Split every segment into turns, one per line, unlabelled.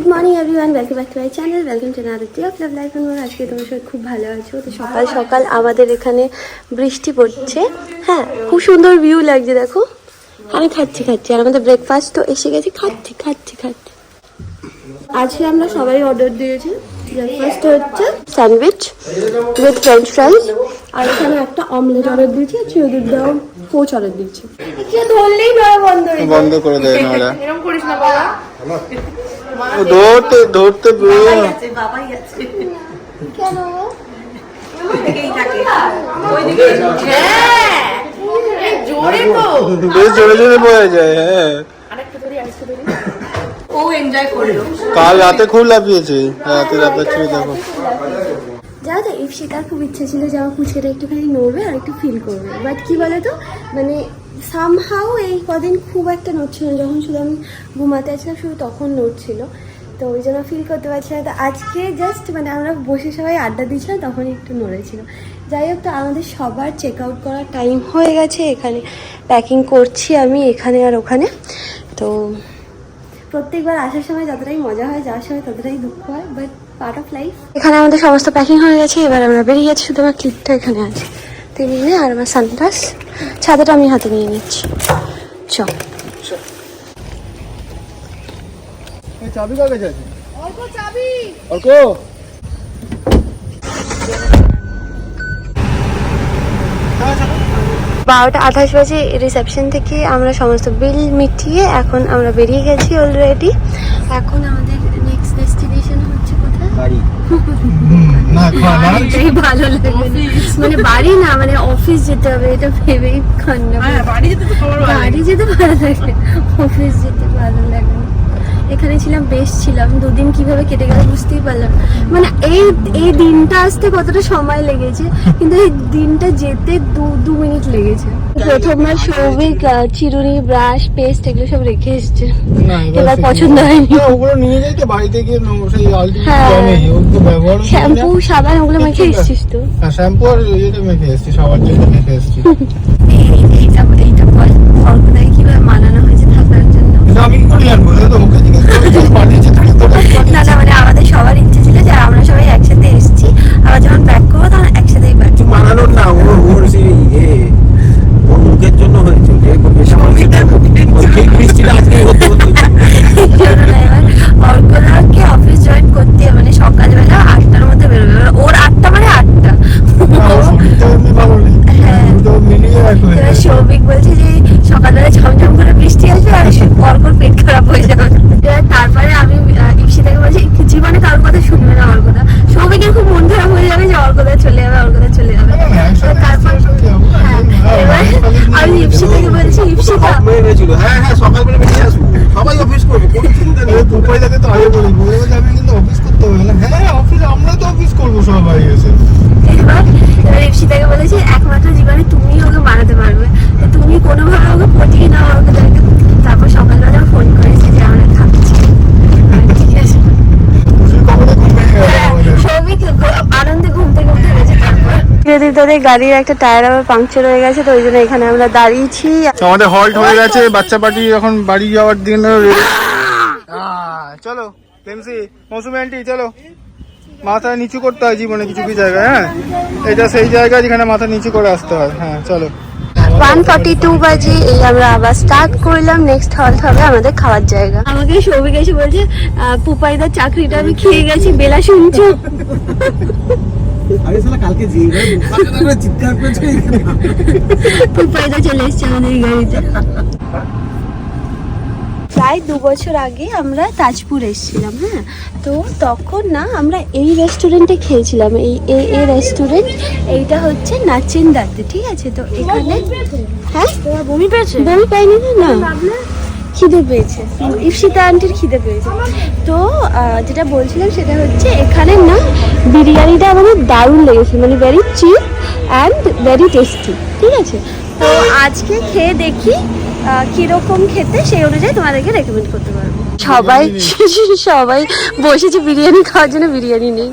Good morning everyone, welcome back to my channel, welcome to another day of love life. আজকে তোমরা সবাই খুব ভালো আছো। তো সকাল সকাল আমাদের এখানে বৃষ্টি পড়ছে। হ্যাঁ, খুব সুন্দর ভিউ লাগছে, দেখো। আমি খাচ্ছি আর আমাদের ব্রেকফাস্ট তো এসে গেছে। খাচ্ছি। আজকে আমরা সবাই অর্ডার দিয়েছি। ব্রেকফাস্ট হচ্ছে স্যান্ডউইচ উইথ ফ্রেঞ্চ ফ্রাইজ, আর এখানে একটা অমলেট অর্ডার দিয়েছি, আর চিড়ে দাও পোচ অর্ডার দিয়েছি। ধরলেই নয়, বন্ধ করে দেয় না। এরকম করিস না বাবা, ধরতে বাবাই আছে কেন? জোরে বয়ে যায়। হ্যাঁ, ও এনজয় করলো। কাল রাতে খুব লাফিয়েছে, রাতে লাফাচ্ছিল। দেখো, জানো তো ইপসিতার খুব ইচ্ছা ছিল যে আমার পুচকেটা একটুখানি নড়বে আর একটু ফিল করবে, বাট কি বলতো, মানে সামহাও এই কদিন খুব একটা নড়ছিল। যখন শুধু আমি ঘুমাতে আসছিলাম শুধু তখন নড়ছিল, তো ওই জন্য ফিল করতে পারছি না। তো আজকে জাস্ট মানে আমরা বসে সবাই আড্ডা দিয়েছিলাম, তখনই একটু নড়েছিল। যাই হোক, তো আমাদের সবার চেক আউট করার টাইম হয়ে গেছে। এখানে প্যাকিং করছি আমি, এখানে আর ওখানে। তো প্রত্যেকবার আসার সময় যতটাই মজা হয়, যাওয়ার সময় ততটাই দুঃখ হয়, বাট পার্ট অফ লাইফ। এখানে আমাদের সমস্ত প্যাকিং হয়ে গেছে, এবার আমরা বেরিয়ে যাচ্ছি। শুধু আমার ক্লিপটা এখানে আছে, তেমনি আর আমার সানগ্লাস, ছাতাটা আমি হাতে নিয়ে নিচ্ছি। চল, চাবি কাকে আছে? অল্প চাবি, অল্প। 12:28 বাজে রিসেপশন থেকে আমরা সমস্ত বিল মিটিয়ে এখন আমরা বেরিয়ে গেছি অলরেডি। এখন আমাদের নেক্সট ডেস্টিনেশন হচ্ছে কোথায়? বাড়ি। এটাই ভালো লাগে, মানে বাড়ি না, মানে অফিস যেতে হবে, এটা ভেবেই কান্না। বাড়ি যেতে ভালো লাগে, অফিস যেতে ভালো লাগে। এখানে ছিলাম, বেশ ছিলাম, দুদিন কিভাবে কেটে গেল বুঝতেই পারলাম। মানে এই দিনটা আসতে কতটা সময় লেগেছে, কিন্তু এই দিনটা যেতে দু মিনিট লেগেছে। প্রথমবার সৌভিক চিরুনি, ব্রাশ, পেস্ট এগুলো সব রেখে এসছে, এবার পছন্দ হয়নি। ওগুলো নিয়ে যাই তো বাড়িতে গিয়ে, সেই শ্যাম্পু সাবান ওগুলো মেখে এসছিস তো? শ্যাম্পু আর ইয়েটা মেখে এসছি, সাবান যেটা মেখে এসছি। এইটা বল, অল্পটাকে কিভাবে মানানো হয়েছে থাকার জন্য? আমি কি করে জানবো? তো মুখে জিজ্ঞেস না, মানে আমাদের সবার ইচ্ছে ছিল যে আমরা সবাই একসাথে এসেছি, আবার যখন ব্যাক করবো তখন একসাথেই ব্যাক। মানানোর না, ওর সেই ওর মুখের জন্য হয়েছে। অর্কদাকে অফিস জয়েন করতে মানে সকালবেলা 8টার মধ্যে বেরোবে, ওর 8টা মানে 8টা। হ্যাঁ, সৌভিক বলছে যে সকালবেলা ঝমঝম করে বৃষ্টি আসবে আর অর্কর পেট খারাপ হয়ে যাবে। তারপরে আমি ইপসিতাকে বলছি জীবনে কারোর কথা শুনবে না অর্কদা। সৌভিকের খুব মন খারাপ হয়ে যাবে যে অর্কদা চলে যাবে। তারপর এবার আমি ইপসিতাকে বলছি, ইপসিতা সকালবেলা বেরিয়ে আসবো, সবাই অফিস করবো, কোনো চিন্তা নেই। দুপাইটাকে তো আগে বলি, আমি কিন্তু অফিস করতে হবে না। হ্যাঁ, অফিস আমরা তো অফিস করবো সবাই এসে। এবার ইপসিতাকে বলেছি একমাত্র জীবনে তুমি ওকে মানাতে পারবে, তুমি কোনোভাবে ওকে পটিয়ে নাও অর্কদাকে। তারপর সকালবেলা ফোন করেছি যে আমরা থাকছি, ঠিক আছে। আনন্দে ঘুমতে গেছে। তারপর তোদের গাড়ির একটা টায়ার আবার পাংচার হয়ে গেছে, তো ওই জন্য এখানে আমরা দাঁড়িয়েছি। আমাদের হল্ট হয়ে গেছে, বাচ্চা পার্টি এখন বাড়ি যাওয়ার দিন। চলো প্রেমসি, মৌসুমি আন্টি চলো। মাথা নিচু করতে হয় জীবনে কিছু কিছু জায়গায়। হ্যাঁ, এটা সেই জায়গা যেখানে মাথা নিচু করে আসতে হয়। হ্যাঁ চলো। 1:42 বাজে এই আমরা আবার স্টার্ট করলাম। নেক্সট হল্ট হবে আমাদের খাওয়ার জায়গা। আমাকে সৌভিক এসে বলছে পুপাইদার চাকরিটা আমি খেয়ে গেছি, বেলা শুনছো? পুপাইদা চলে এসছে আমাদের গাড়িতে। প্রায় 2 বছর আগে আমরা তাজপুর এসেছিলাম। হ্যাঁ, তো তখন না আমরা এই রেস্টুরেন্টে খেয়েছিলাম, এই রেস্টুরেন্ট। এইটা হচ্ছে নাচিন্দাতে, ঠিক আছে। তো এখানে হ্যাঁ বমি পেয়েছে? বমি পাইনি না, খিদে পেয়েছে, ইপসিতা আন্টির খিদে পেয়েছে। তো যেটা বলছিলাম সেটা হচ্ছে এখানে না বিরিয়ানিটা আমাদের দারুণ লেগেছে, মানে very chip and very tasty, ঠিক আছে। তো আজকে খেয়ে দেখি কিরকম খেতে, সেই অনুযায়ী তোমাদেরকে রেকমেন্ড করতে পারবো। সবাই বসেছে বিরিয়ানি খাওয়ার জন্য, বিরিয়ানি নেই।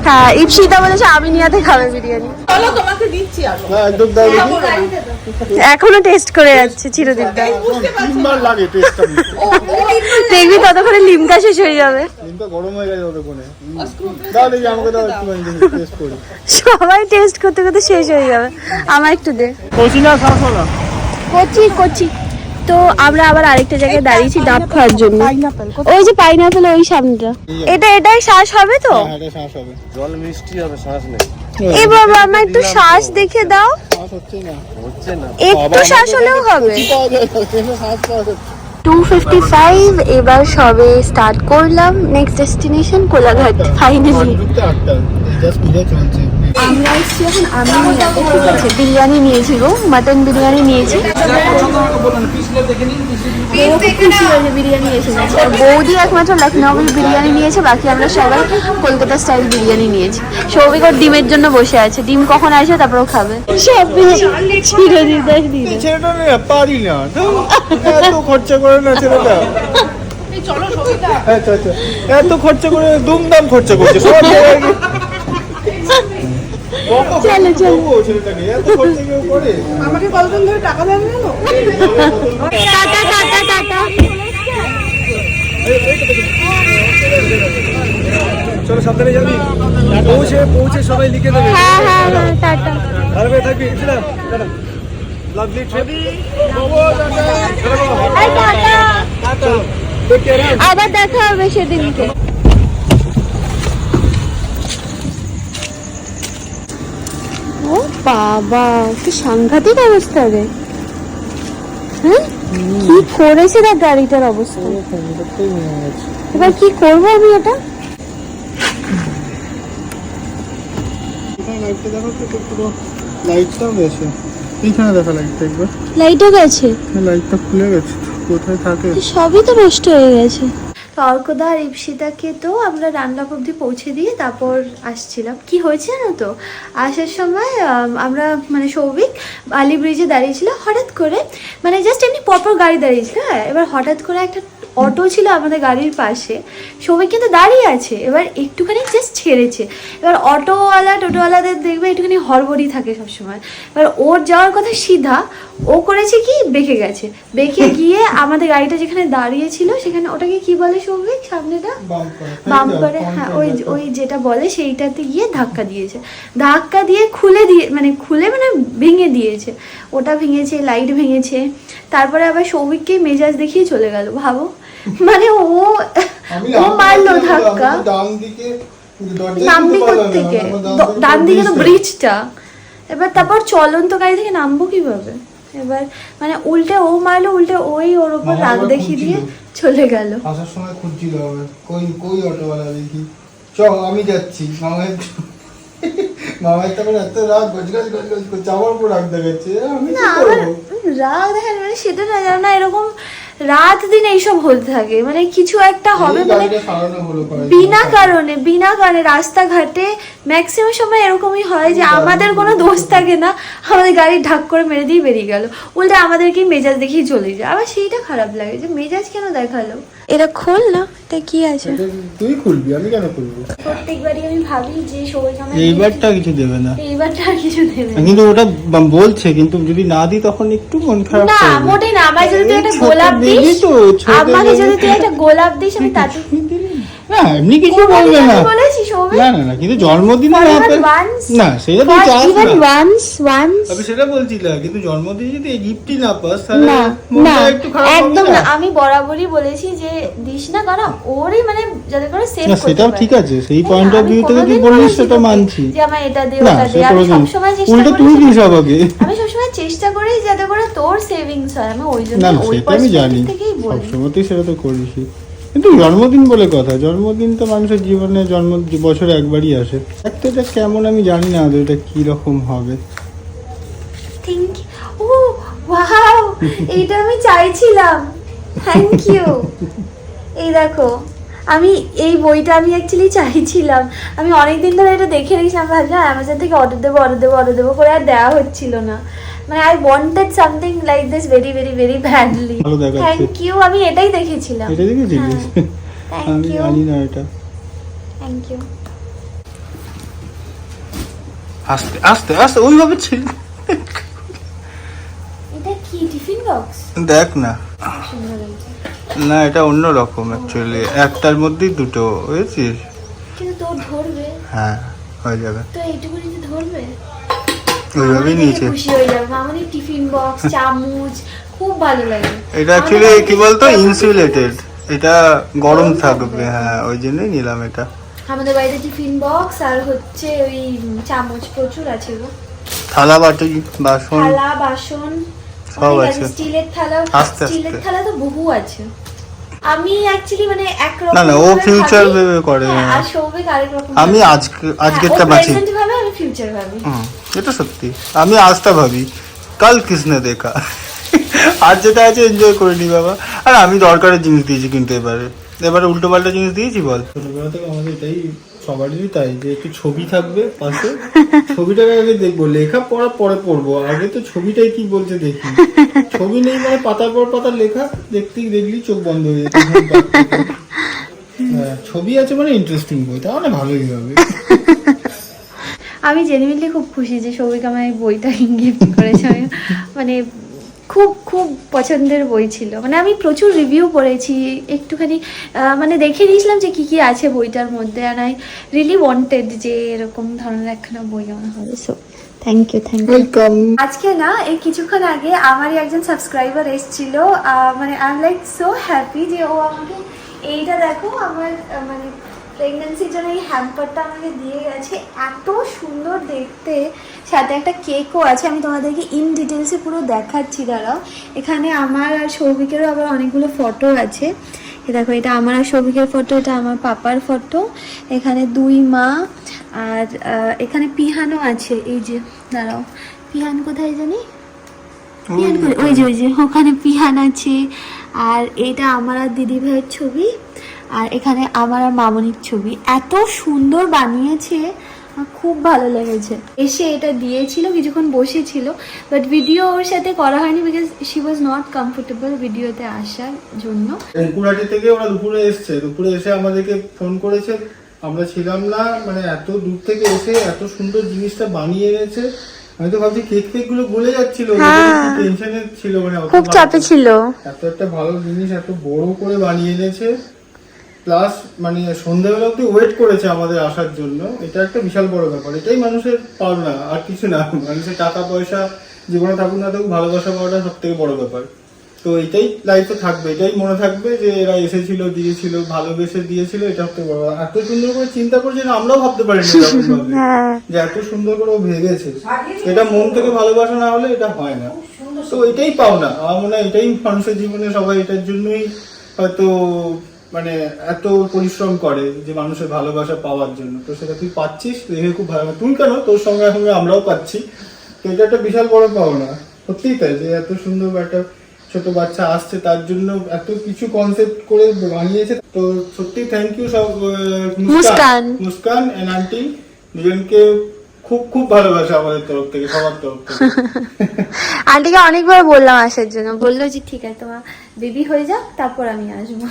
হ্যাঁ, ইপসিতা বলেছে আমি নিয়াতে খাবে বিরিয়ানি। চলো তোমাকে দিচ্ছি। একদম দাও। এখনো টেস্ট করে যাচ্ছে চিরদীপদা।
তিনবার লাগে টেস্টটা।
দেখবি ততক্ষণে লিমকা শেষ হয়ে যাবে।
লিমকা গরম হয়ে গেছে ততক্ষণে। দাও দেখি আমাকে দাও একটুখানি টেস্ট করি।
সবাই টেস্ট করতে করতে শেষ হয়ে যাবে। আমার একটু দে।
কচি না শাঁসওয়ালা?
কচি। তো আমরা আবার আরেকটা জায়গায় দাঁড়িয়েছি ডাব খাওয়ার জন্য। ওই যে পাইনাপেল ওই সামনেটা। এটাই শ্বাস হবে তো?
হ্যাঁ এটা শ্বাস হবে।
জল মিষ্টি হবে, শ্বাস নেই।
এ বাবা আমার একটু শ্বাস দেখে দাও।
শ্বাস হচ্ছে না।
একটু শ্বাস হলেও হবে।
কচি পাওয়া যায় না, কিন্তু শ্বাস পাওয়া যাচ্ছে।
2:55 এবার সবে স্টার্ট করলাম। Next destination Kolaghat finally.
ঢুকতে 8টা, জাস্ট পুজো চলছে।
আমরা এসেছি এখন আমিনিয়াতে, ঠিক আছে। বিরিয়ানি নিয়েছি গো, মাটন বিরিয়ানি নিয়েছি। খুশি হয়েছে বিরিয়ানি এসে গেছে। আর বৌদি একমাত্র লখনৌ বিরিয়ানি নিয়েছে, বাকি আমরা সবাই কলকাতা স্টাইল বিরিয়ানি নিয়েছি। সৌভিক ওর ডিমের জন্য বসে আছে, ডিম কখন আসবে তারপর ও খাবে। সব
ছেলেটা না পারি না, এত খরচা করে না ছেলেটা। আচ্ছা আচ্ছা, এত খরচা করে দুমদাম খরচা করছে সব জায়গায়।
চলো
ছেলেটাকে এত খরচা কেউ করে?
আমাকে কতদিন ধরে টাকা দেন না?
টাটা।
চলো সাবধানে যাবি, পৌঁছে সবাই লিখে দেবে।
হ্যাঁ টাটা।
ভালো করে থাকবি। টাটা। Lovely trip.
আবার দেখা হবে সেদিনকে। ও বাবা কি সাংঘাতিক অবস্থা রে। হ্যাঁ কি করেছে তার গাড়িটার অবস্থা। এবার কি করবো আমি এটা?
লাইটটাও গেছে এইখানে, দেখা লাইটটা একবার।
লাইটও গেছে,
লাইটটা খুলে গেছে, কোথায় থাকে?
সবই তো নষ্ট হয়ে গেছে। অর্কদা আর ইপসিতাকে তো আমরা রান্নাপ অব্দি পৌঁছে দিয়ে তারপর আসছিলাম। কি হয়েছে না তো, আসার সময় আমরা মানে সৌভিক আলি ব্রিজে দাঁড়িয়েছিল, হঠাৎ করে মানে জাস্ট এমনি পরপর গাড়ি দাঁড়িয়েছিল। হ্যাঁ, এবার হঠাৎ করে একটা অটো ছিল আমাদের গাড়ির পাশে, সৌভিক কিন্তু দাঁড়িয়ে আছে, এবার একটুখানি জাস্ট ছেড়েছে। এবার টোটোওয়ালাদের দেখবে একটুখানি হড়বড়ি থাকে সবসময়। এবার ওর যাওয়ার কথা সিধা, ও করেছে কি বেঁকে গেছে। বেঁকে গিয়ে আমাদের গাড়িটা যেখানে দাঁড়িয়ে ছিল সেখানে, ওটাকে কি বলে সৌভিক সামনেটা? বাম্পারে। হ্যাঁ ওই যেটা বলে সেইটাতে গিয়ে ধাক্কা দিয়েছে। ধাক্কা দিয়ে খুলে মানে ভেঙে দিয়েছে। ওটা ভেঙেছে, লাইট ভেঙেছে। তারপরে আবার সৌভিককে মেজাজ দেখিয়ে চলে গেল। ভাবো মানে ও মারলো ধাক্কা। নামবি থেকে ডান দিকে তো ব্রিজটা। এবার তারপর চলন্ত গাড়ি থেকে নামবো কিভাবে? এবার মানে উল্টে ও মারলো, উল্টে ওর ওপর রাগ দেখিয়ে দিয়ে চলে গেল।
আসার সময় খুঁজছিল কই অটোওয়ালা, দেখি চ আমি যাচ্ছি। মামার তখন এত রাগ গজগজ করছে, আমার উপর রাগ দেখাচ্ছে। আমি কি করবো?
রাগ দেখেন মানে সেটা না, জানো না এরকম রাত দিন এইসব হতে থাকে। মানে কিছু একটা হবে মানে বিনা কারণে রাস্তাঘাটে ম্যাক্সিমাম সময় এরকমই হয় যে আমাদের কোনো দোষ থাকে না, আমাদের গাড়ি ঢাক করে মেরে দিয়ে বেরিয়ে গেল, উল্টে আমাদেরকে মেজাজ দেখিয়ে চলে যায়। আবার সেইটা খারাপ লাগে যে মেজাজ কেন দেখালো। এটা খোল না, এটা কি আছে?
তুই খুলবি, আমি কেন খুলবো?
প্রত্যেকবারই আমি ভাবি যে সবাই আমাকে
এইবারটা কিছু দেবে না,
এইবারটা আর কিছু দেবে না।
কিন্তু ওটা বলছে, কিন্তু যদি না দিই তখন একটু মন খারাপ
না
করবে।
মোটেই না। আমায় যদি তুই একটা গোলাপ দিস, আমাকে যদি তুই একটা গোলাপ দিস, আমি তাতে
না এমনি কিছু বলবে না।
বলেছি সৌভিক,
না কিন্তু জন্মদিনে না সেটা তুই চাস না। আমি সেটা বলছি না, কিন্তু জন্মদিনে যদি এই গিফটই না পাস তাহলে মনটা একটু খারাপ হবে।
একদম না, আমি বরাবরই বলেছি যে দিস না, কারণ ওরই মানে যাতে করে সেভ করতে পারে।
সেটাও ঠিক আছে, সেই পয়েন্ট অফ ভিউ থেকে তুই বলিস সেটা মানছি
যে আমার এটা দে ওটা দে। আমি সবসময় চেষ্টা
উল্টো
করি,
তুই দিস আমাকে।
আমি সবসময় চেষ্টা করি যাতে করে তোর সেভিংস হয়। আমি ওই জন্য
না
ওই
সেটা আমি জানি,
পার্সপেক্টিভ থেকেই বলি।
সবসময় তুই সেটা তো করিসই, কিন্তু জন্মদিন বলে কথা, জন্মদিন তো মানুষের জীবনে বছরে একবারই আসে। একটা এটা কেমন আমি জানি না, এটা কি রকম হবে।
Thank you. ও ওয়াও, এইটা আমি চাইছিলাম। Thank you. এই দেখো, আমি এই বইটা আমি অ্যাকচুয়ালি চাইছিলাম। আমি অনেকদিন ধরে এটা দেখে রেখেছিলাম, ভাবছিলাম অ্যামাজন থেকে অর্ডার দেবো করে আর দেওয়া হচ্ছিল না। মানে I wanted something like this very very very badly. Thank you. আমি এটাই দেখেছিলাম।
এটা দেখেছিলিস?
Thank you.
জানি না এটা।
Thank you.
আস্তে আস্তে আস্তে ওইভাবে ছিল।
কি টিফিন বক্স?
দেখ না,
সুন্দর লাগছে।
না এটা অন্য রকম অ্যাকচুয়ালি, একটার মধ্যেই দুটো, বুঝেছিস?
কিন্তু তোর ধরবে?
হ্যাঁ হয়ে যাবে,
তো এইটুকুনি যে ধরবে?
ওইভাবেই নিয়েছে।
খুশি হয়ে যাবে। মামনি টিফিন বক্স, চামচ খুব ভালো লাগে।
এটা অ্যাকচুয়ালি কি বলতো, ইনসুলেটেড, এটা গরম থাকবে, হ্যাঁ ওই জন্যই নিলাম এটা।
আমাদের বাড়িতে টিফিন বক্স আর হচ্ছে ওই চামচ প্রচুর আছে গো।
থালা বাটি বাসন
থালা বাসন
সব
অনেক
আছে।
স্টিলের থালা,
আস্তে আস্তে।
স্টিলের থালা তো বহু আছে। আমি অ্যাকচুয়ালি মানে একরকম
না, ও
ভাবে
future
ভাবি।
ভেবে করে।
হ্যাঁ, আর সৌভিক আরেক রকম
আমি
ভাবে।
আজকেরটা
হ্যাঁ, ও
বাঁচি।
present ভাবে, আমি ফিউচার ভাবি।
এটা সত্যি, আমি আজটা ভাবি কাল কিসনে দেখা, আজ যেটা আছে এনজয় করে নি বাবা। আর আমি দরকারের জিনিস দিয়েছি, কিন্তু এবারে উল্টো পাল্টা জিনিস দিয়েছি বল। ছোটবেলা থেকে আমাদের এটাই সবারই তাই, যে একটু ছবি থাকবে পাশে, ছবিটাকে আগে দেখবো, লেখা পড়া পরে পড়বো, আগে তো ছবিটাই কি বলছে দেখি। ছবি নেই মানে পাতার পর পাতা লেখা দেখলি চোখ বন্ধ হয়ে যেত। হ্যাঁ, ছবি আছে মানে ইন্টারেস্টিং বই, তাহলে ভালোই হবে।
আমি জেনুইনলি খুব খুশি যে সৌভিক আমায় এই বইটা গিফট করেছে। আমি মানে খুব খুব পছন্দের বই ছিল। মানে আমি প্রচুর রিভিউ পড়েছি, একটুখানি মানে দেখে নিয়েছিলাম যে কি কি আছে বইটার মধ্যে। আর আই রিয়েলি ওয়ান্টেড যে এরকম ধরনের একখানা বই আমার হবে। So thank you.
ওয়েলকাম।
আজকে না এই কিছুক্ষণ আগে আমারই একজন সাবস্ক্রাইবার এসেছিল, মানে I am like so happy যে ও আমাকে এইটা দেখো আমার মানে প্রেগনেন্সির জন্য এই হ্যাম্পারটা আমাকে দিয়ে গেছে। এত সুন্দর দেখতে, সাথে একটা কেকও আছে। আমি তোমাদেরকে ইন ডিটেলসে পুরো দেখাচ্ছি, দাঁড়াও। এখানে আমার আর সৌভিকেরও আবার অনেকগুলো ফটো আছে। দেখো, এটা আমার আর সৌভিকের ফটো, এটা আমার পাপার ফটো, এখানে দুই মা, আর এখানে পিহানও আছে। এই যে দাঁড়াও, পিহান কোথায় জানি, পিহান ওই যে ওখানে পিহান আছে। আর এটা আমার আর দিদি ভাইয়ের ছবি, আর এখানে আমার আর মামনির ছবি। এত সুন্দর বানিয়েছে, আমার খুব ভালো লেগেছে। এসে এটা দিয়েছিল, কিছুক্ষণ বসেছিল, বাট ভিডিও ওর সাথে করা হয়নি because she was not comfortable ভিডিওতে আসার জন্য।
গুয়াহাটি থেকে ওরা দুপুরে এসে আমাদেরকে ফোন করেছে, আমরা ছিলাম না, মানে এত দূর থেকে এসে এত সুন্দর জিনিসটা বানিয়ে এনেছে। আমি তো ভাবছি কেক গুলো গলে যাচ্ছিল, টেনশনে ছিল, মানে
খুব চাপে ছিল।
এত একটা ভালো জিনিস এত বড় করে বানিয়ে এনেছে, প্লাস মানে সন্ধ্যাবেলা অব্দি ওয়েট করেছে আমাদের আসার জন্য। এটা একটা বিশাল বড় ব্যাপার, এটাই মানুষের পাওনা, আর কিছু না। মানুষের টাকা পয়সা জীবনে থাকুক না থাকুক, ভালোবাসা পাওয়াটা সব থেকে বড় ব্যাপার। তো এটাই লাইফে থাকবে, এটাই মনে থাকবে যে এরা এসেছিল, দিয়েছিল, ভালোবেসে দিয়েছিল। এটা হচ্ছে বড়। এত সুন্দর করে চিন্তা করছে না, আমরাও ভাবতে পারিনি যে এত সুন্দর করে ও ভেবেছে। এটা মন থেকে ভালোবাসা না হলে এটা হয় না। তো এটাই পাওনা, আমার মনে হয় এটাই মানুষের জীবনে, সবাই এটার জন্যই হয়তো মানে এত পরিশ্রম করে যে মানুষের ভালোবাসা পাওয়ার জন্য। তো সেটা তুই পাচ্ছিস, দেখে খুব ভালো। তুই কেন, তোর সঙ্গে সঙ্গে আমরাও পাচ্ছি। তো এটা একটা বিশাল বড় পাওনা, সত্যিই তাই, যে এত সুন্দর একটা ছোট বাচ্চা আসছে, তার জন্য এত কিছু কনসেপ্ট করে বানিয়েছে। তো সত্যি থ্যাংক ইউ সব মুস্কান এন্ড আন্টি দুজনকে, খুব খুব ভালোবাসা আমাদের তরফ থেকে, সবার তরফ থেকে।
আন্টিকে অনেকবার বললাম আসার জন্য, বললো যে ঠিক আছে তোমার বেবি হয়ে যাক তারপর আমি আসবো।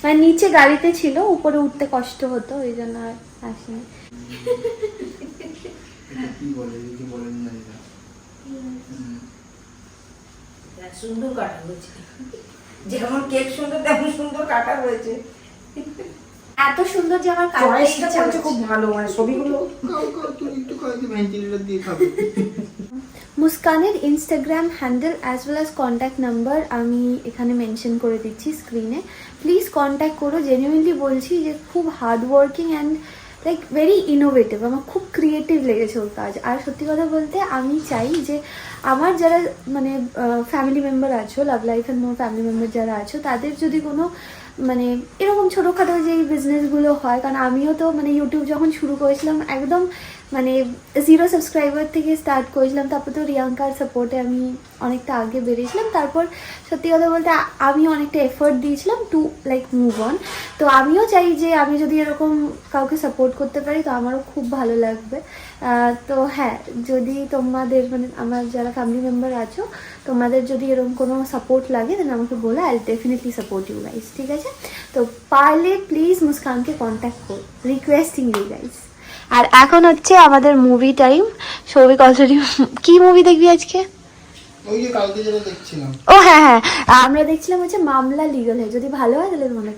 মানে নিচে গাড়িতে ছিল, উপরে উঠতে কষ্ট হতো, ওই জন্য আর আসিনি।
সুন্দর কাটা হয়েছে, যেমন কেক সুন্দর তেমন সুন্দর কাটা হয়েছে।
এত সুন্দর যে আমার কাটতে
চয়েসটা
ইচ্ছা
করছে খুব ভালো, মানে ছবিগুলো।
মুস্কানের Instagram handle as well as contact number আমি এখানে মেনশন করে দিচ্ছি স্ক্রিনে। প্লিজ কন্ট্যাক্ট করো। জেনুইনলি বলছি যে খুব hard working and like very innovative. আমার খুব ক্রিয়েটিভ লেগেছে ওর কাজ। আর সত্যি কথা বলতে আমি চাই যে আমার যারা মানে ফ্যামিলি মেম্বার আছো, love life and more family member যারা আছো, তাদের যদি কোনো মানে এরকম ছোটোখাটো যে বিজনেসগুলো হয়, কারণ আমিও তো মানে ইউটিউব যখন শুরু করেছিলাম একদম মানে 0 সাবস্ক্রাইবার থেকে স্টার্ট করেছিলাম। তারপর তো রিয়াঙ্কার সাপোর্টে আমি অনেকটা আগে বেরিয়েছিলাম। তারপর সত্যি কথা বলতে আমি অনেকটা এফোর্ট দিয়েছিলাম টু লাইক মুভ অন। তো আমিও চাই যে আমি যদি এরকম কাউকে সাপোর্ট করতে পারি তো আমারও খুব ভালো লাগবে। তো হ্যাঁ, যদি তোমাদের মানে আমার যারা ফ্যামিলি মেম্বার আছো, তোমাদের যদি এরকম কোনো সাপোর্ট লাগে দেন আমাকে বলো, I definitely support you guys, ঠিক আছে? তো পারলে প্লিজ মুস্কানকে কন্ট্যাক্ট করো, রিকোয়েস্টিং ইউ গাইস। আর এখন হচ্ছে আমাদের মুভি টাইম। সৌভিক অলরেডি কি মুভি দেখবি আজকে?
ওই যে কালকে যেটা দেখছিলাম।
ও হ্যাঁ হ্যাঁ, আমরা দেখছিলাম হচ্ছে মামলা লিগাল হয়, যদি ভালো হয় তাহলে তোমাকে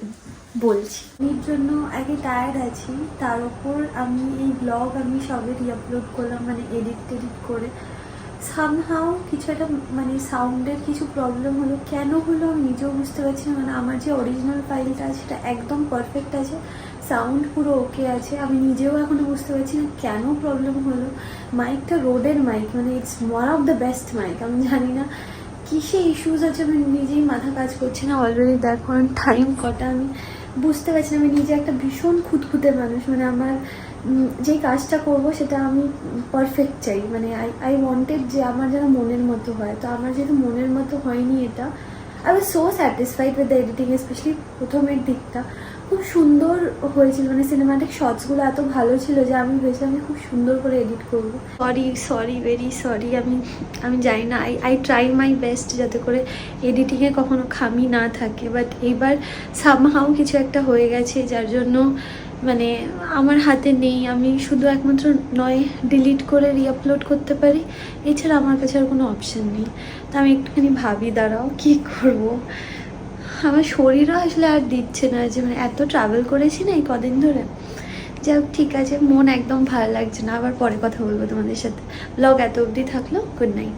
বলছি। এর জন্য আগে টায়ার্ড আছি, তার উপর আমি এই ব্লগ আমি সবে রিআপলোড করলাম, মানে এডিট করে সামহাও কিছু একটা মানে সাউন্ডের কিছু প্রবলেম হলো, কেন হলো আমি নিজেও বুঝতে পারছি না। মানে আমার যে অরিজিনাল ফাইলটা আছে সেটা একদম পারফেক্ট আছে, সাউন্ড পুরো ওকে আছে, আমি নিজেও এখনও বুঝতে পারছি না কেন প্রবলেম হলো। মাইকটা রোডের মাইক, মানে it's one of the best mike, আমি জানি না কিসে ইস্যুস আছে, আমি নিজেই মাথা কাজ করছি না। অলরেডি দেখো টাইম কটা আমি বুঝতে পারছি না। আমি নিজে একটা ভীষণ খুঁতখুঁতে মানুষ, মানে আমার যেই কাজটা করব সেটা আমি পারফেক্ট চাই, মানে আই ওয়ান্টেড যে আমার যেন মনের মতো হয়। তো আমার যেহেতু মনের মতো হয়নি এটা, I was so satisfied with the editing, specially প্রথমের দিকটা খুব সুন্দর হয়েছিল, মানে সিনেমাটিক শটসগুলো এত ভালো ছিল যে আমি ভেবেছিলাম আমি খুব সুন্দর করে এডিট করবো। সরি ভেরি সরি, আমি জানি না, আই ট্রাই মাই বেস্ট যাতে করে এডিটিংয়ে কখনো খামি না থাকে, বাট এইবার সামহাও কিছু একটা হয়ে গেছে যার জন্য মানে আমার হাতে নেই। আমি শুধু একমাত্র নয় ডিলিট করে রিআপলোড করতে পারি, এছাড়া আমার কাছে আর কোনো অপশান নেই। তো আমি একটুখানি ভাবি দাঁড়াও কী করব। আমার শরীরও আসলে আর দিচ্ছে না, যে মানে এত ট্রাভেল করেছি না এই কদিন ধরে। যাই হোক ঠিক আছে, মন একদম ভালো লাগছে না, আবার পরে কথা বলবো তোমাদের সাথে। ব্লগ এত অবধি থাকলো, গুড নাইট।